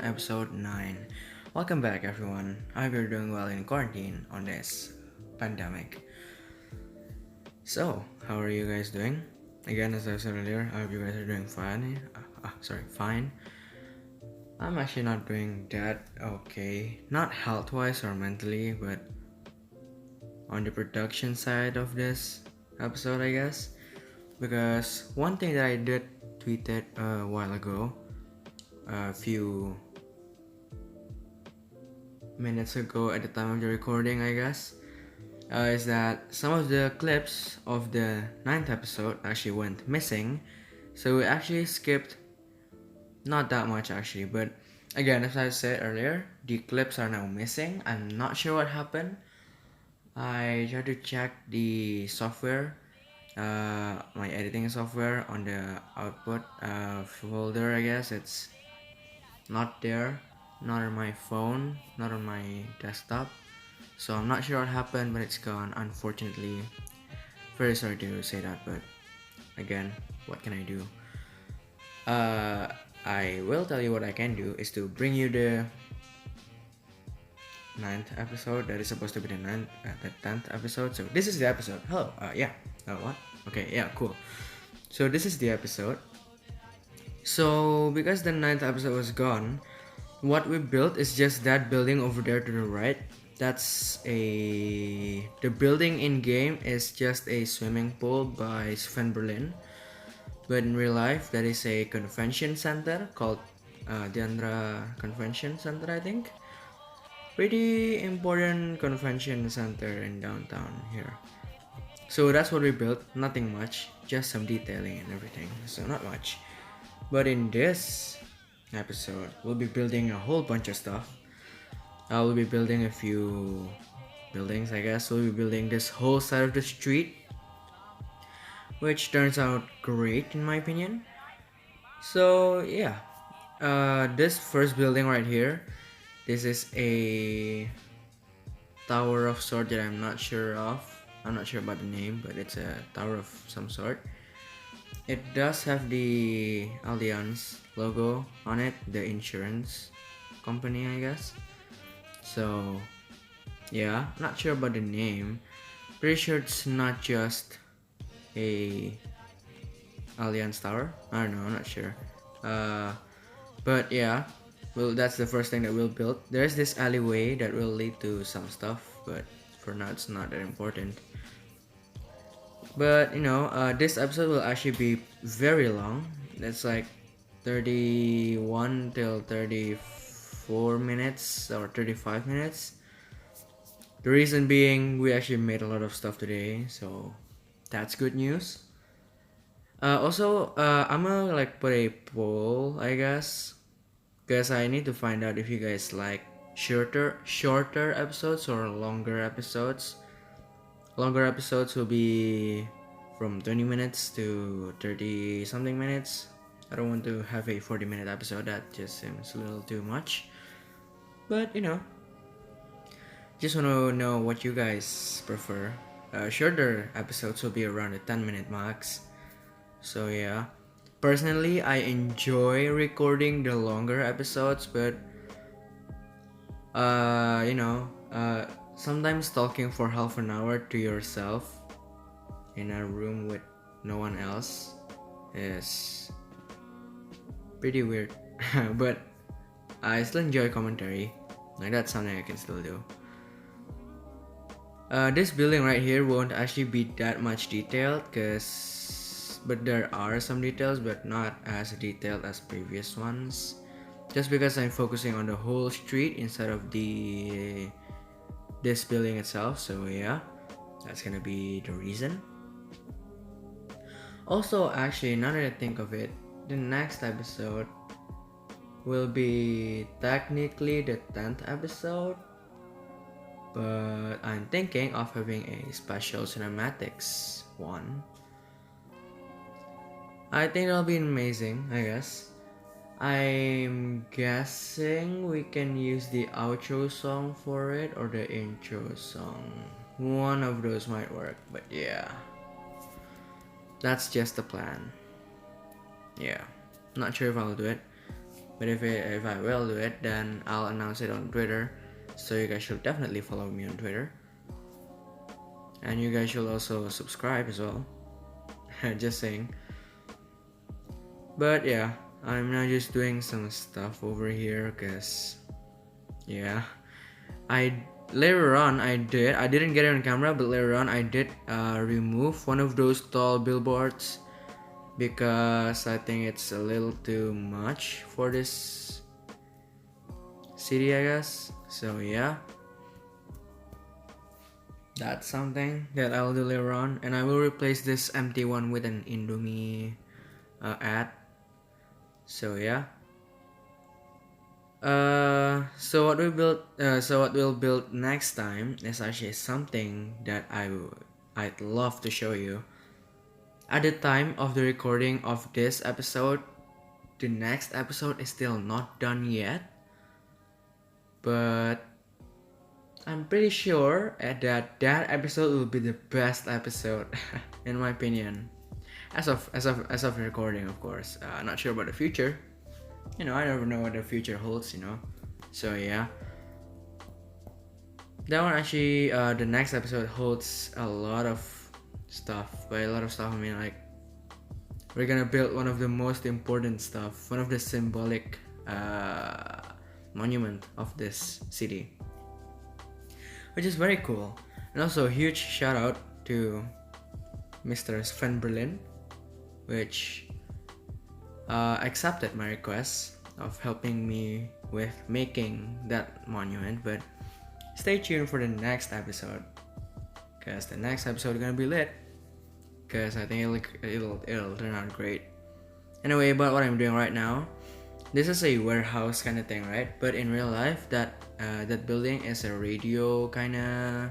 episode 9. Welcome back, everyone. I hope you're doing well in quarantine on this pandemic. So, how are you guys doing? Again, as I said earlier, I hope you guys are doing fine. Fine. I'm actually not doing that okay. Not health wise or mentally, but on the production side of this episode, I guess. Because one thing that I did tweeted a while ago, a few minutes ago at the time of the recording, I guess, is that some of the clips of the ninth episode actually went missing. So we actually skipped not that much actually, but again, as I said earlier, the clips are now missing. I'm not sure what happened. I tried to check the software, my editing software on the output folder. I guess it's not there, not on my phone, not on my desktop. So I'm not sure what happened, but it's gone, unfortunately. Very sorry to say that, but again, what can I do? I will tell you what I can do is to bring you the ninth episode. That is supposed to be the 10th episode. So this is the episode. Hello. Yeah. What? Okay. Yeah. Cool. So this is the episode. So because the ninth episode was gone, what we built is just that building over there to the right. The building in game is just a swimming pool by Sven Berlin, but in real life that is a convention center called the Andhra Convention Center, I think. Pretty important convention center in downtown here. So that's what we built. Nothing much, just some detailing and everything. So not much. But in this episode, we'll be building a whole bunch of stuff. I will be building a few buildings, I guess. We'll be building this whole side of the street, which turns out great in my opinion. So yeah, this first building right here, this is a tower of sort that I'm not sure of. I'm not sure about the name, but it's a tower of some sort. It does have the Allianz logo on it, the insurance company, I guess. So yeah, not sure about the name. Pretty sure it's not just a Allianz Tower. I don't know, I'm not sure. But yeah, well, that's the first thing that we'll build. There's this alleyway that will lead to some stuff, but for now it's not that important. But this episode will actually be very long. It's like 31 till 34 minutes or 35 minutes. The reason being, we actually made a lot of stuff today, so that's good news. Also, I'm gonna put a poll, I guess, because I need to find out if you guys like shorter episodes or longer episodes. Longer episodes will be from 20 minutes to 30 something minutes. I don't want to have a 40-minute episode, that just seems a little too much. But just want to know what you guys prefer. Shorter episodes will be around a 10-minute max. So yeah, personally I enjoy recording the longer episodes, but sometimes talking for half an hour to yourself in a room with no one else is pretty weird. But I still enjoy commentary. Like, that's something I can still do. This building right here won't actually be that much detailed, but there are some details, but not as detailed as previous ones. Just because I'm focusing on the whole street instead of this building itself. So yeah, that's gonna be the reason. Also, actually, now that I think of it, the next episode will be technically the 10th episode, but I'm thinking of having a special cinematics one. I think that'll be amazing, I guess. I'm guessing we can use the outro song for it or the intro song. One of those might work, but yeah. That's just the plan. Yeah, not sure if I'll do it. But if I will do it, then I'll announce it on Twitter. So you guys should definitely follow me on Twitter. And you guys should also subscribe as well. Just saying. But yeah, I'm now just doing some stuff over here because yeah, I later on I didn't get it on camera, but later on I did remove one of those tall billboards because I think it's a little too much for this city, I guess. So yeah, that's something that I'll do later on, and I will replace this empty one with an Indomie ad. So yeah. So what we'll build next time is actually something that I'd love to show you. At the time of the recording of this episode, the next episode is still not done yet, but I'm pretty sure that episode will be the best episode, in my opinion. As of recording, of course. Not sure about the future. I never know what the future holds. So yeah. That one actually, the next episode holds a lot of stuff. By a lot of stuff, I mean like we're gonna build one of the most important stuff, one of the symbolic monument of this city, which is very cool. And also a huge shout out to Mr. Sven Berlin, which accepted my request of helping me with making that monument. But stay tuned for the next episode, because the next episode is gonna be lit, because I think it'll turn out great. Anyway, about what I'm doing right now, this is a warehouse kind of thing, right? But in real life, that building is a radio kind of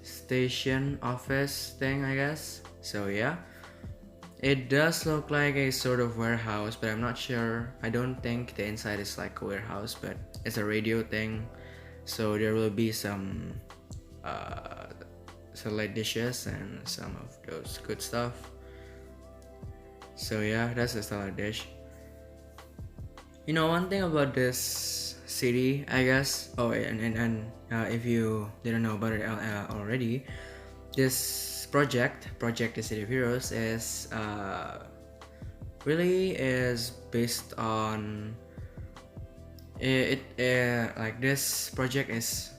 station office thing, I guess. So yeah, it does look like a sort of warehouse, but I'm not sure. I don't think the inside is like a warehouse, but it's a radio thing. So there will be some satellite dishes and some of those good stuff. So yeah, that's the satellite dish. One thing about this city, I guess. Oh, and if you didn't know about it already, this project the City of Heroes, is really is based on it. Like this project is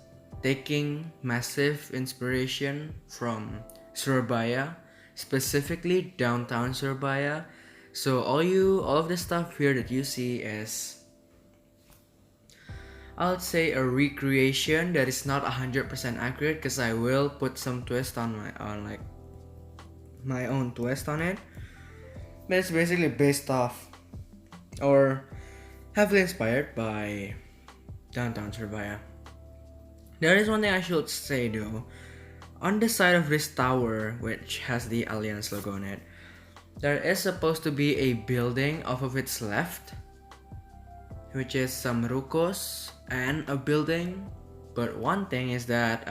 taking massive inspiration from Surabaya, specifically downtown Surabaya. So all of the stuff here that you see is, I would say, a recreation that is not 100% accurate, because I will put some twist on my own twist on it. But it's basically based off or heavily inspired by downtown Surabaya. There is one thing I should say though. On the side of this tower, which has the Alliance logo on it, there is supposed to be a building off of its left, which is some rucos and a building. But one thing is that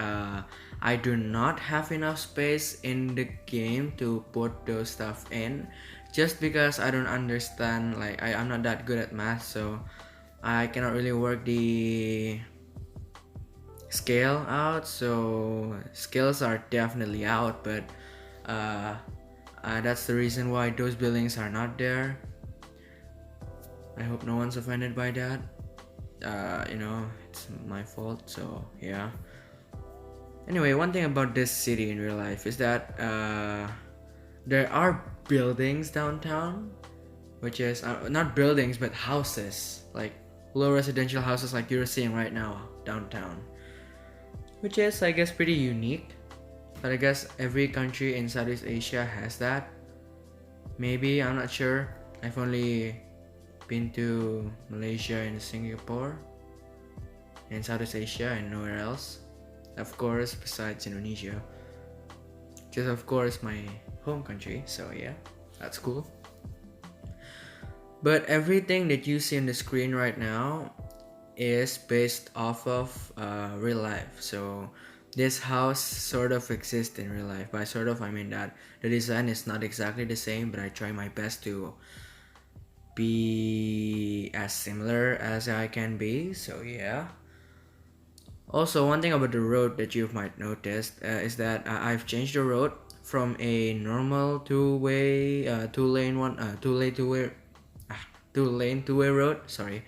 I do not have enough space in the game to put those stuff in, just because I don't understand, like I'm not that good at math, so I cannot really work the scale out. So scales are definitely out, but that's the reason why those buildings are not there. I hope no one's offended by that. It's my fault, so yeah. Anyway, one thing about this city in real life is that there are buildings downtown, which is not buildings but houses, like low residential houses like you're seeing right now downtown, which is, I guess, pretty unique. But I guess every country in Southeast Asia has that. Maybe, I'm not sure. I've only been to Malaysia and Singapore, and Southeast Asia and nowhere else. Of course, besides Indonesia, which is of course my home country. So yeah, that's cool. But everything that you see on the screen right now is based off of real life. So this house sort of exists in real life. By sort of, I mean that the design is not exactly the same, but I try my best to be as similar as I can be. So yeah. Also, one thing about the road that you might notice is that I've changed the road from a normal two-way, two-lane one, two-lane two-way, two-lane two-way road. Sorry,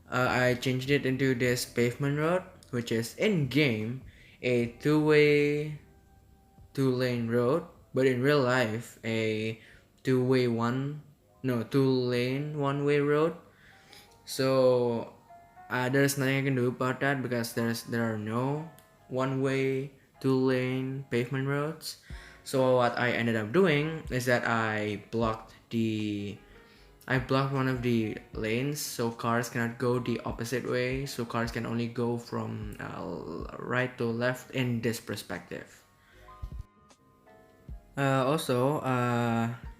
I changed it into this pavement road, which is in game a two-way, two-lane road, but in real life a two-way one, no, two-lane one-way road. So there's nothing I can do about that because there are no one-way, two-lane pavement roads. So what I ended up doing is that I blocked one of the lanes so cars cannot go the opposite way. So cars can only go from right to left in this perspective. Also,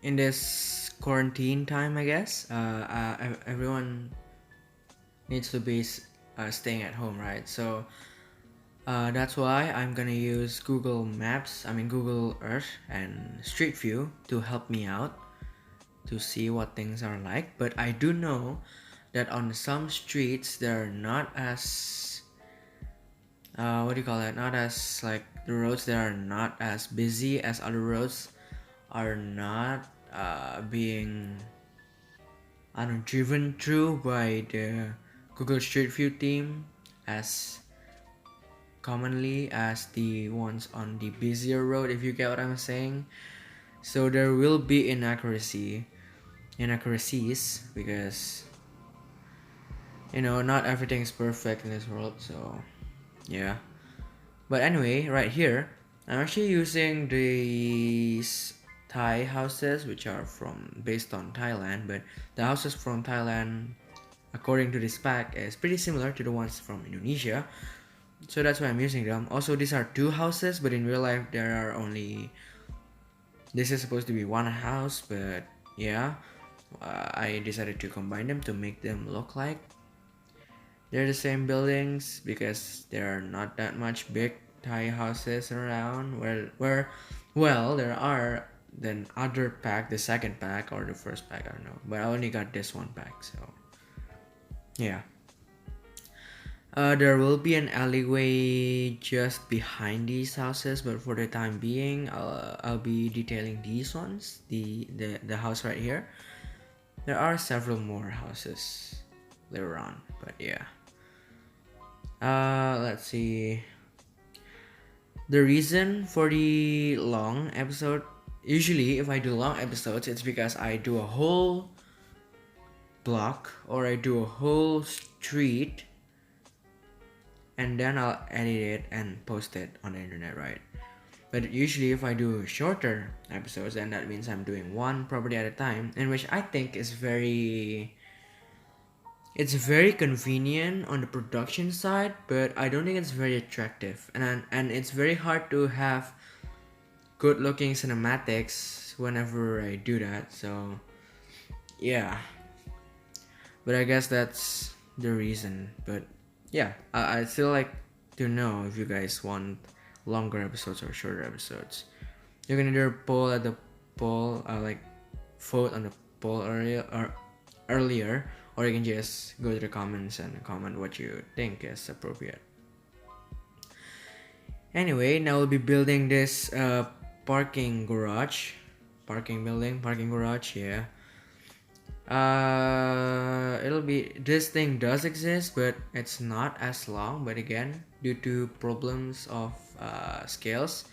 in this quarantine time, I guess, everyone needs to be staying at home, right? So that's why I'm gonna use Google Maps, I mean Google Earth and Street View to help me out to see what things are like. But I do know that on some streets they're not as what do you call that? Not as like the roads that are not as busy as other roads are not being I don't know, driven through by the Google Street View team as commonly as the ones on the busier road, if you get what I'm saying. So there will be inaccuracies because not everything is perfect in this world. So yeah. But anyway, right here, I'm actually using these Thai houses, which are from based on Thailand, but the houses from Thailand, according to this pack, is pretty similar to the ones from Indonesia. So that's why I'm using them. Also, these are two houses, but in real life there are only. This is supposed to be one house, but yeah, I decided to combine them to make them look like they're the same buildings because there are not that much big Thai houses around. Well, there are then other pack, the second pack or the first pack, I don't know. But I only got this one pack, so yeah. There will be an alleyway just behind these houses, but for the time being, I'll be detailing these ones. The house right here. There are several more houses later on, but yeah. Let's see. The reason for the long episode, usually if I do long episodes, it's because I do a whole block or I do a whole street and then I'll edit it and post it on the internet, right? But usually if I do shorter episodes, then that means I'm doing one property at a time, in which I think is it's very convenient on the production side, but I don't think it's very attractive, and it's very hard to have good looking cinematics whenever I do that. So yeah, but I guess that's the reason. But yeah, I still like to know if you guys want longer episodes or shorter episodes. You can either poll at the poll, like vote on the poll earlier, or you can just go to the comments and comment what you think is appropriate. Anyway, now we'll be building this parking garage, parking garage. Yeah. It'll be this thing does exist, but it's not as long. But again, due to problems of scales,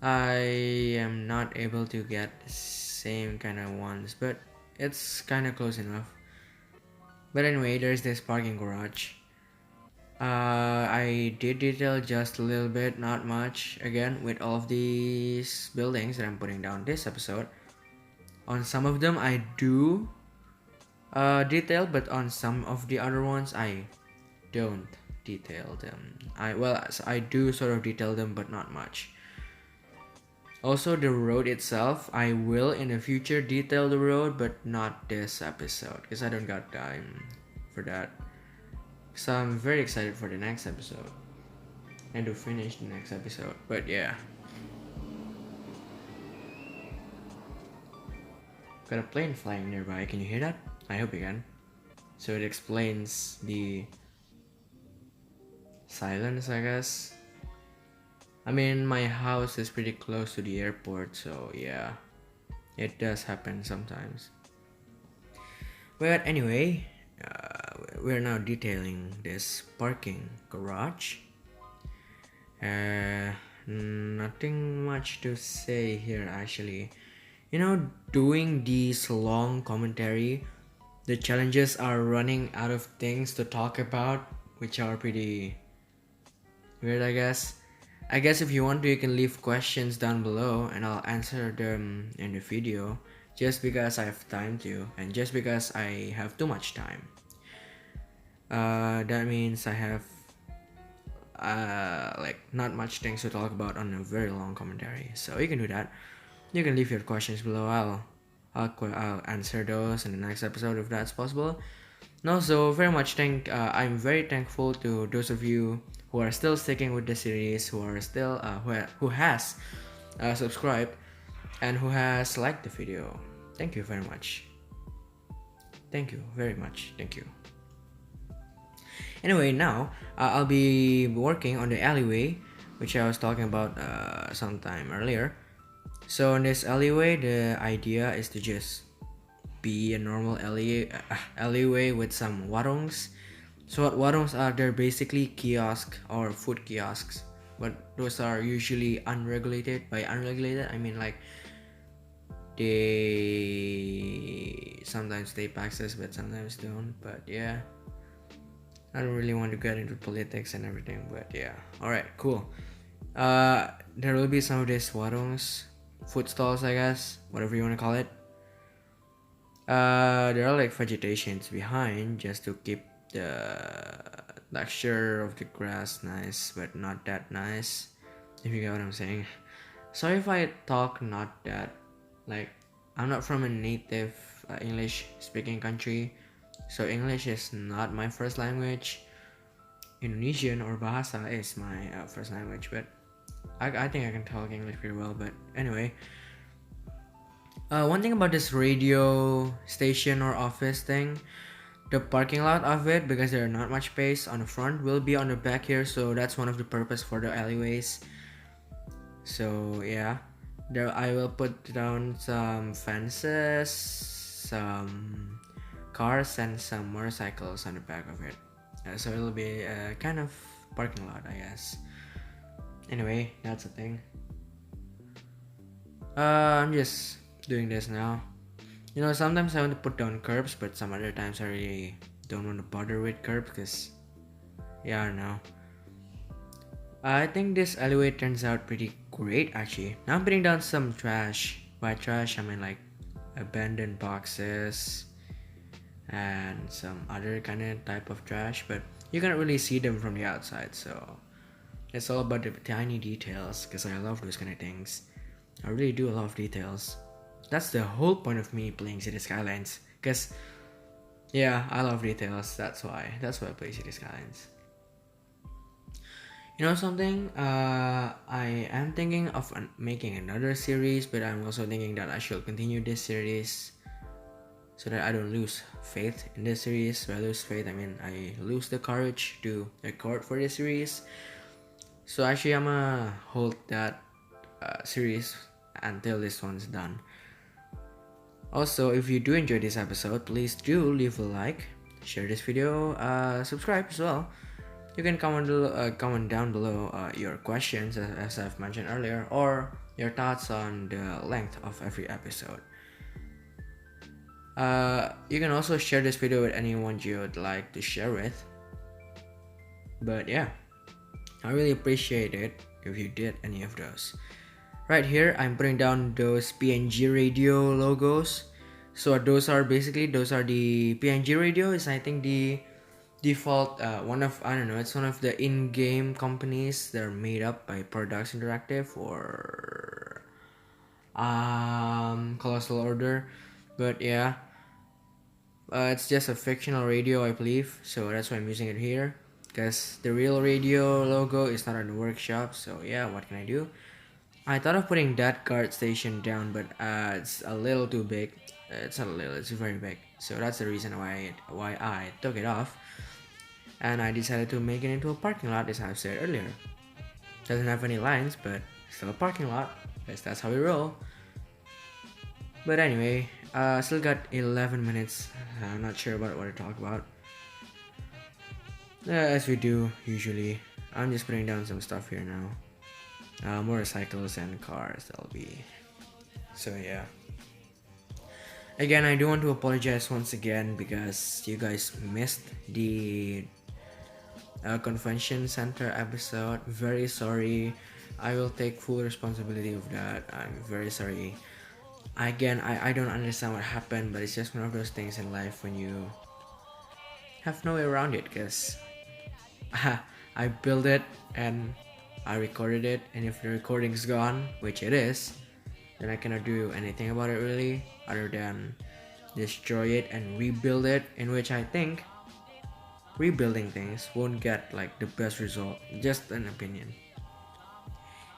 I am not able to get the same kind of ones, but it's kind of close enough. But anyway, there's this parking garage. I did detail just a little bit, not much. Again, with all of these buildings that I'm putting down this episode. On some of them, I do detail, but on some of the other ones, I don't detail them. I do sort of detail them, but not much. Also, the road itself, I will in the future detail the road, but not this episode because I don't got time for that. So I'm very excited for the next episode and to finish the next episode. But yeah. got a plane flying nearby. Can you hear that? I hope you can. So it explains the silence, I guess. I mean, my house is pretty close to the airport, so yeah, it does happen sometimes. But anyway, we're now detailing this parking garage. Nothing much to say here actually. Doing these long commentary, the challenges are running out of things to talk about, which are pretty weird, I guess. I guess if you want to, you can leave questions down below and I'll answer them in the video, just because I have time to, and just because I have too much time. That means I have like not much things to talk about on a very long commentary. So you can do that. You can leave your questions below. I'll answer those in the next episode if that's possible. And also, I'm very thankful to those of you who are still sticking with the series, who are still who has subscribed and who has liked the video. Thank you very much. Thank you very much. Thank you. Anyway, now I'll be working on the alleyway, which I was talking about sometime earlier. So in this alleyway, the idea is to just be a normal alleyway with some warungs. So what warungs are? They're basically kiosks or food kiosks, but those are usually unregulated. By unregulated, I mean like they sometimes pay taxes, but sometimes don't. But yeah, I don't really want to get into politics and everything. But yeah, all right, cool. There will be some of these warungs, food stalls, I guess, whatever you want to call it. There are like vegetations behind just to keep the texture of the grass nice, but not that nice, if you get what I'm saying. Sorry if I talk not that, like, I'm not from a native English speaking country, so English is not my first language. Indonesian or Bahasa is my first language, but I think I can talk English pretty well. But anyway, one thing about this radio station or office thing, the parking lot of it, because there's not much space on the front, will be on the back here, so that's one of the purpose for the alleyways. So yeah, there I will put down some fences, some cars, and some motorcycles on the back of it. So it'll be a kind of parking lot, I guess. Anyway, that's the thing. I'm just doing this now. Sometimes I want to put down curbs, but some other times I really don't want to bother with curbs because, yeah, I don't know. I think this alleyway turns out pretty great actually. Now I'm putting down some trash. By trash, I mean like abandoned boxes and some other kind of type of trash, but you can't really see them from the outside, so it's all about the tiny details because I love those kind of things. I really do love details. That's the whole point of me playing City Skylines, because yeah, I love details. That's why I play City Skylines. You know something? I am thinking of making another series, but I'm also thinking that I should continue this series so that I don't lose faith in this series. By lose faith, I mean I lose the courage to record for this series. So actually, I'm gonna hold that series until this one's done. Also, if you do enjoy this episode, please do leave a like, share this video, subscribe as well. You can comment down below your questions, as I've mentioned earlier, or your thoughts on the length of every episode. You can also share this video with anyone you would like to share with. But yeah, I really appreciate it if you did any of those. Right here, I'm putting down those PNG radio logos. So those are the PNG radio is, I think, the default it's one of the in-game companies. They're made up by Paradox Interactive or Colossal Order. But yeah, it's just a fictional radio, I believe, so that's why I'm using it here, because the real radio logo is not in the workshop. So yeah, what can I do? I thought of putting that guard station down, but it's a little too big. It's not a little, it's very big. So that's the reason why I took it off. And I decided to make it into a parking lot, as I said earlier. Doesn't have any lines, but still a parking lot, because that's how we roll. But anyway, still got 11 minutes. I'm not sure about what to talk about. As we do usually. I'm just putting down some stuff here now. Motorcycles and cars, that'll be. So yeah. Again, I do want to apologize once again because you guys missed the convention center episode. Very sorry. I will take full responsibility of that. I'm very sorry. Again, I don't understand what happened, but it's just one of those things in life when you have no way around it, because I built it and I recorded it, and if the recording's gone, which it is, then I cannot do anything about it really, other than destroy it and rebuild it, in which I think rebuilding things won't get like the best result. Just an opinion.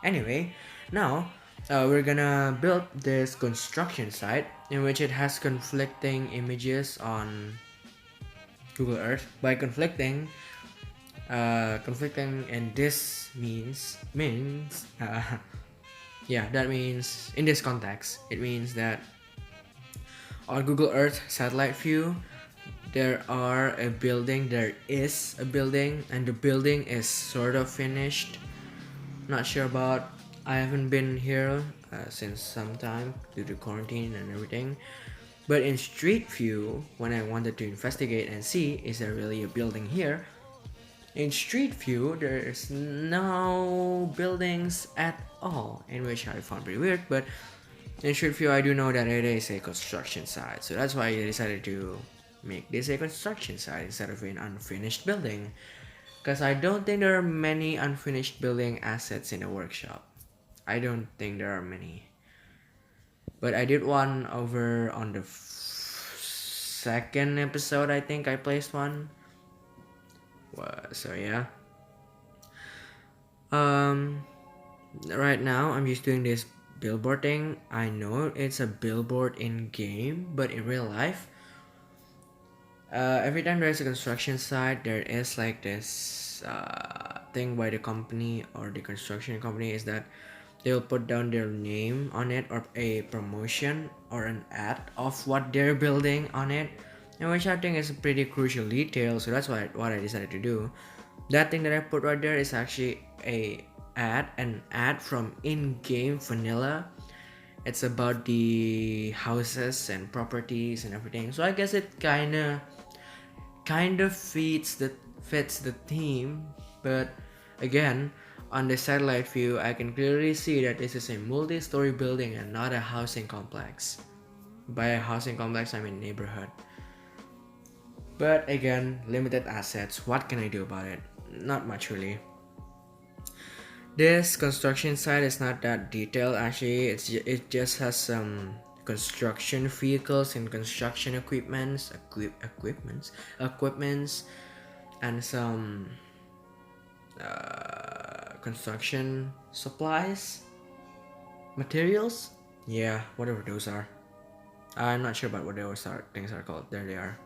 Anyway, now we're gonna build this construction site in which it has conflicting images on Google Earth. By conflicting, and this means yeah, that means in this context it means that on Google Earth satellite view there is a building, and the building is sort of finished. Not sure about, I haven't been here since some time due to quarantine and everything. But in street view, when I wanted to investigate and see is there really a building here, in street view there's no buildings at all, in which I found pretty weird. But in street view I do know that it is a construction site, so that's why I decided to make this a construction site instead of an unfinished building, because I don't think there are many unfinished building assets in the workshop. I don't think there are many. But I did one over on the second episode, I think I placed one. So yeah. Right now I'm just doing this billboard thing. I know it's a billboard in game, but in real life, every time there's a construction site, there is like this thing by the company or the construction company, is that they'll put down their name on it or a promotion or an ad of what they're building on it, and which I think is a pretty crucial detail. So that's what I decided to do. That thing that I put right there is actually an ad from in-game vanilla. It's about the houses and properties and everything. So I guess it kind of fits the theme. But again, on the satellite view, I can clearly see that this is a multi-story building and not a housing complex. By a housing complex, I mean neighborhood. But again, limited assets. What can I do about it? Not much really. This construction site is not that detailed actually. It just has some construction vehicles and construction equipments, and some construction supplies, materials. Yeah, whatever those are. I'm not sure about what those things are called. There they are.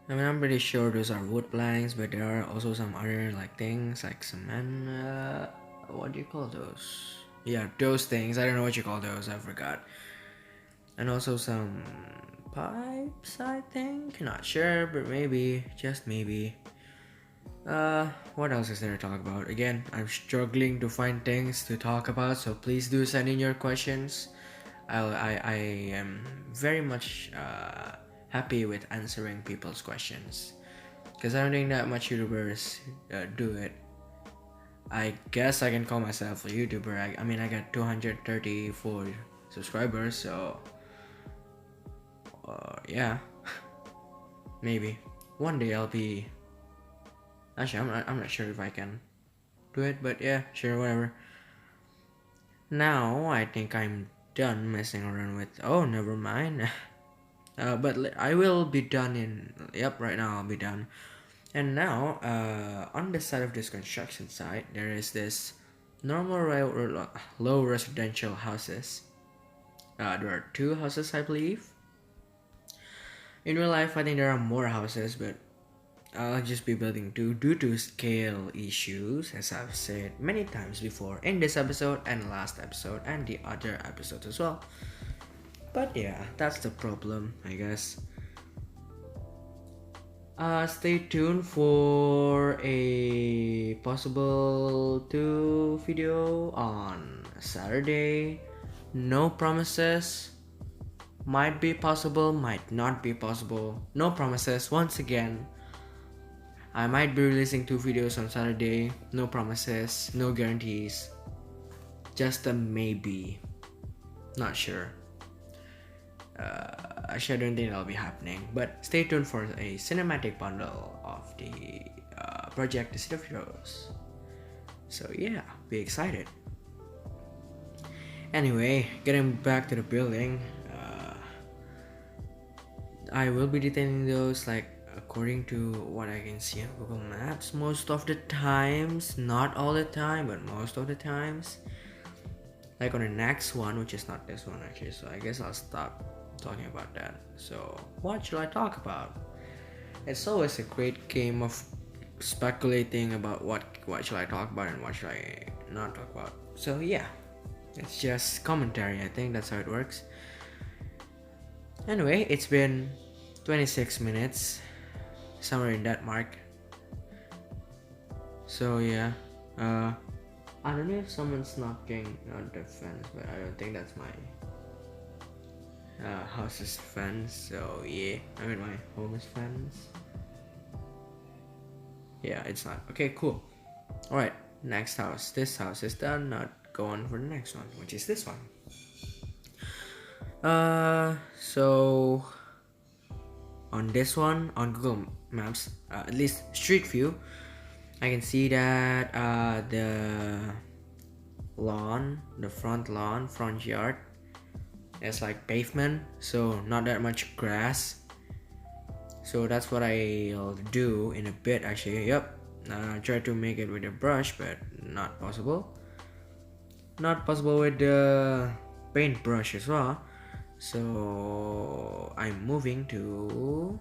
I mean, I'm pretty sure those are wood planks, but there are also some other like things like cement. What do you call those? Yeah, those things. I don't know what you call those. I forgot. And also some pipes, I think. Not sure, but maybe, just maybe. What else is there to talk about? Again, I'm struggling to find things to talk about, so please do send in your questions. I am very much happy with answering people's questions, because I don't think that much YouTubers do it. I guess I can call myself a YouTuber. I mean, I got 234 subscribers, so yeah, maybe one day I'll be. Actually, I'm not sure if I can do it, but yeah, sure, whatever. Now I think I'm done messing around with. Oh, never mind. But I will be done in. Yep, right now I'll be done. And now, on the side of this construction site, there is this normal low residential houses. There are two houses, I believe. In real life, I think there are more houses, but I'll just be building two due to scale issues, as I've said many times before in this episode and last episode and the other episodes as well. But yeah, that's the problem, I guess. Stay tuned for a possible 2 video on Saturday. No promises. Might be possible, might not be possible. No promises. Once again, I might be releasing 2 videos on Saturday. No promises, no guarantees. Just a maybe. Not sure. Actually, I don't think that'll be happening. But stay tuned for a cinematic bundle of the project The City of Heroes. So yeah, be excited. Anyway, getting back to the building. I will be detailing those like according to what I can see on Google Maps most of the times. Not all the time, but most of the times. Like on the next one, which is not this one actually, so I guess I'll stop talking about that. So what should I talk about? It's always a great game of speculating about what should I talk about and what should I not talk about. So yeah, it's just commentary. I think that's how it works. Anyway, it's been 26 minutes, somewhere in that mark. So yeah, I don't know if someone's knocking on the fence, but I don't think that's my house's fence. So yeah, I mean my home's fence. Yeah, it's not. Okay, cool. Alright, next house. This house is done. Now go on for the next one, which is this one. So on this one, on Google Maps, at least Street View, I can see that the lawn, the front lawn, front yard, is like pavement, so not that much grass. So that's what I'll do in a bit actually. Yep, try to make it with a brush, but not possible. Not possible with the paintbrush as well. So I'm moving to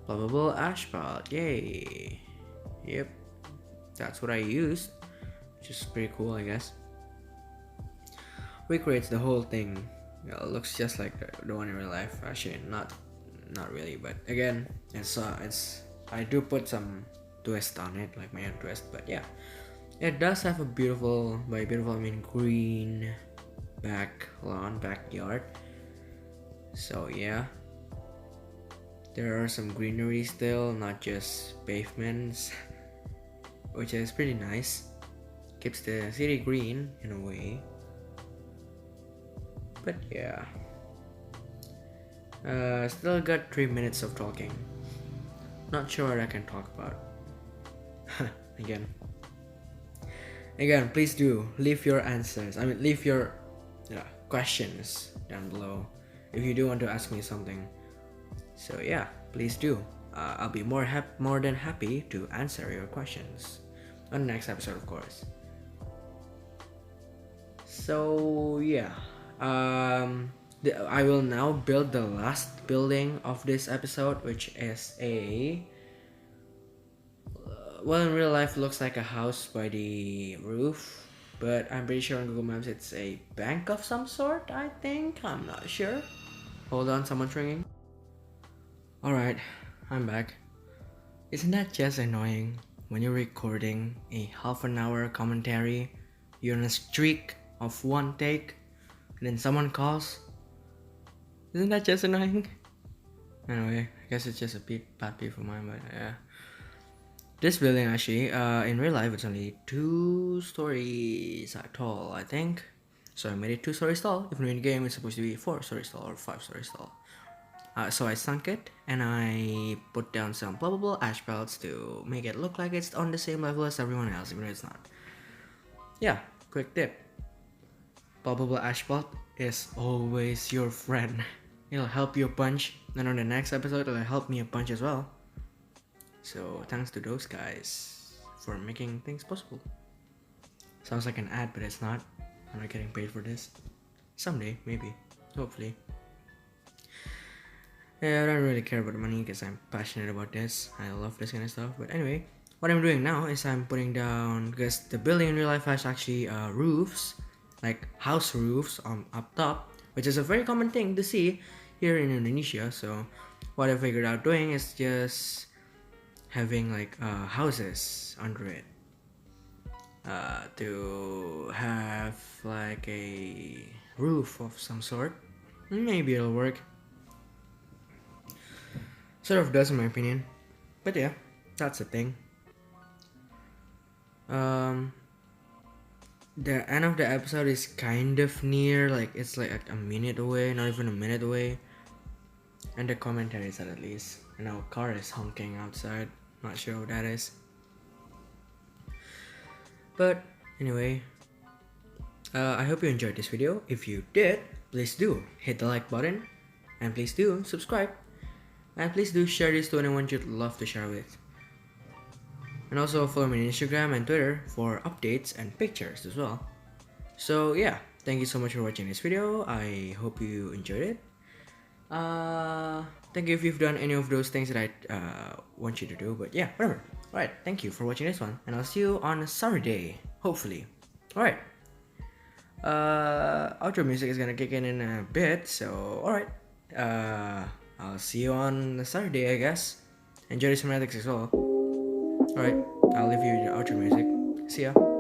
lovable asphalt. Yay! Yep, that's what I used, which is pretty cool, I guess. Recreates the whole thing. It looks just like the one in real life. Actually, not really, but again, it's I do put some twist on it, like my own twist. But yeah, it does have a beautiful, by beautiful I mean green backyard. So yeah, there are some greenery still, not just pavements, which is pretty nice. Keeps the city green in a way. But yeah, still got 3 minutes of talking. Not sure what I can talk about. again, please do leave your answers. I mean, leave your questions down below if you do want to ask me something. So yeah, please do. I'll be more than happy to answer your questions on the next episode, of course. So yeah, I will now build the last building of this episode, which is a well, in real life looks like a house by the roof, but I'm pretty sure on Google Maps it's a bank of some sort, I think. I'm not sure. Hold on, someone's ringing. Alright, I'm back. Isn't that just annoying when you're recording a half an hour commentary, you're on a streak of one take, and then someone calls? Isn't that just annoying? Anyway, I guess it's just a bad peeve of mine, but yeah. This building actually, in real life, it's only 2 stories tall, I think. So I made it 2 stories tall, even in the game it's supposed to be 4 stories tall or 5 stories tall. So I sunk it, and I put down some pluggable asphalts to make it look like it's on the same level as everyone else, even though it's not. Yeah, quick tip. Pluggable asphalt is always your friend. It'll help you a bunch, and on the next episode it'll help me a bunch as well. So thanks to those guys for making things possible. Sounds like an ad, but it's not. I'm not getting paid for this. Someday, maybe. Hopefully. Yeah, I don't really care about money because I'm passionate about this. I love this kind of stuff. But anyway, what I'm doing now is I'm putting down, because the building in real life has actually roofs, like house roofs up top, which is a very common thing to see here in Indonesia. So what I figured out doing is just having like houses under it, to have like a roof of some sort. Maybe it'll work. Sort of does, in my opinion. But yeah, that's the thing. Um, the end of the episode is kind of near, like it's like a minute away, not even a minute away. And the commentary said at least. And our car is honking outside. Not sure what that is. But anyway, I hope you enjoyed this video. If you did, please do hit the like button. And please do subscribe. And please do share this to anyone you'd love to share with. And also follow me on Instagram and Twitter for updates and pictures as well. So yeah, thank you so much for watching this video. I hope you enjoyed it. Thank you if you've done any of those things that I want you to do. But yeah, whatever. Alright, thank you for watching this one. And I'll see you on Saturday, hopefully. Alright. Outro music is gonna kick in a bit, so alright. I'll see you on Saturday, I guess. Enjoy the cinematics as well. Alright, I'll leave you the outro music. See ya.